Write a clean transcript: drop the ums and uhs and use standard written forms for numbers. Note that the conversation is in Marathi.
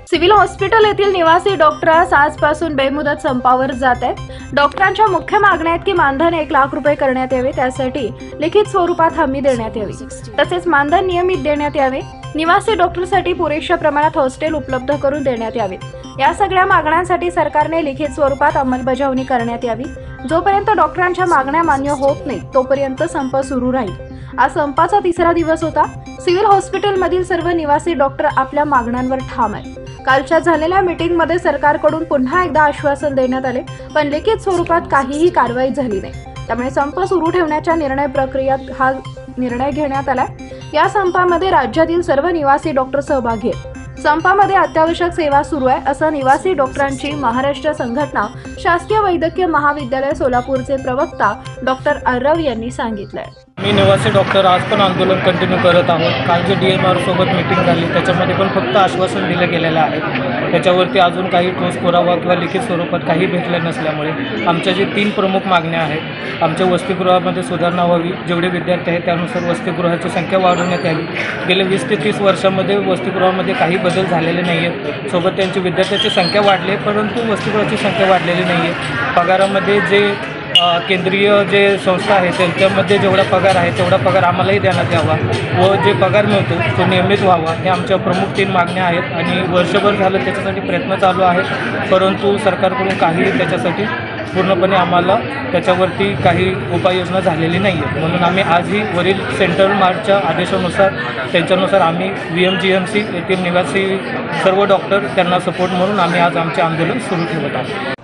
सिव्हिल हॉस्पिटल येथील निवासी डॉक्टर्स आजपासून बेमुदत संपावर जात आहेत। डॉक्टरांच्या मुख्य मागण्या आहेत की मानधन 1 लाख रुपये करण्यात यावे, त्यासाठी लिखित स्वरूपात हमी देण्यात यावी, तसेच मानधन नियमित देण्यात यावे। निवासी डॉक्टरसाठी पुरेशा प्रमाणात हॉस्टेल उपलब्ध करून देण्यात यावेत। या सगळ्या मागण्यांसाठी सरकारने लिखित स्वरूपात अंमलबजावणी करण्यात यावी। जोपर्यंत डॉक्टरांच्या मागण्या मान्य होत नाही तोपर्यंत संप सुरू राहील। आज संपाचा 3रा दिवस होता। सिव्हिल हॉस्पिटलमधील सर्व निवासी डॉक्टर आपल्या मागण्यांवर ठाम आहेत। कालच्या झालेल्या मीटिंगमध्ये सरकारकडून पुन्हा एकदा आश्वासन देण्यात आले, पण लिखित स्वरूपात काहीही कारवाई झाली नाही। त्यामुळे संप सुरू ठेवण्याच्या निर्णय प्रक्रियेत हा निर्णय घेण्यात आला। या संपामध्ये राज्यातील सर्व निवासी डॉक्टर सहभागी आहेत। संपामध्ये अत्यावश्यक सेवा सुरू आहे असं निवासी डॉक्टरांची महाराष्ट्र संघटना शासकीय वैद्यकीय महाविद्यालय सोलापूरचे प्रवक्ता डॉक्टर आरव यांनी सांगितलंय। मी निवासी डॉक्टर आज पण आंदोलन कंटिन्यू करत आहोत। काल जे DMR सोबत मीटिंग झाली त्याच्यामध्ये पण फक्त आश्वासन दिलं गेलेलं आहे। त्याच्यावरती अजून काही ठोस पुरावा किंवा लिखित स्वरूपात काही भेटलं नसल्यामुळे आमच्या जे 3 प्रमुख मागण्या आहेत, आमच्या वसतिगृहामध्ये सुधारणा व्हावी, जेवढे विद्यार्थी आहेत त्यानुसार वसतिगृहाची संख्या वाढवण्यात यावी। गेल्या 20 ते 30 वर्षांमध्ये वसतिगृहामध्ये काही बदल झालेले नाही आहेत। सोबत त्यांची विद्यार्थ्यांची संख्या वाढली आहे, परंतु वसतिगृहाची संख्या वाढलेली नाही आहे। पगारामध्ये जे केंद्रीय जे संस्था आहे त्यांच्यामध्ये जेवढा पगार आहे तेवढा पगार आम्हालाही देण्यात यावा व जे पगार मिळतो तो नियमित व्हावा, हे आमच्या प्रमुख 3 मागण्या आहेत। आणि वर्षभर झालं त्याच्यासाठी प्रयत्न चालू आहेत, परंतु सरकारकडून काही त्याच्यासाठी पूर्णपणे आम्हाला त्याच्यावरती काही उपाययोजना झालेली नाही आहे। म्हणून आम्ही आजही वरील सेंट्रल मार्चच्या आदेशानुसार त्यांच्यानुसार आम्ही VMGMC येथील निवासी सर्व डॉक्टर त्यांना सपोर्ट म्हणून आम्ही आज आमचे आंदोलन सुरू ठेवत आहोत।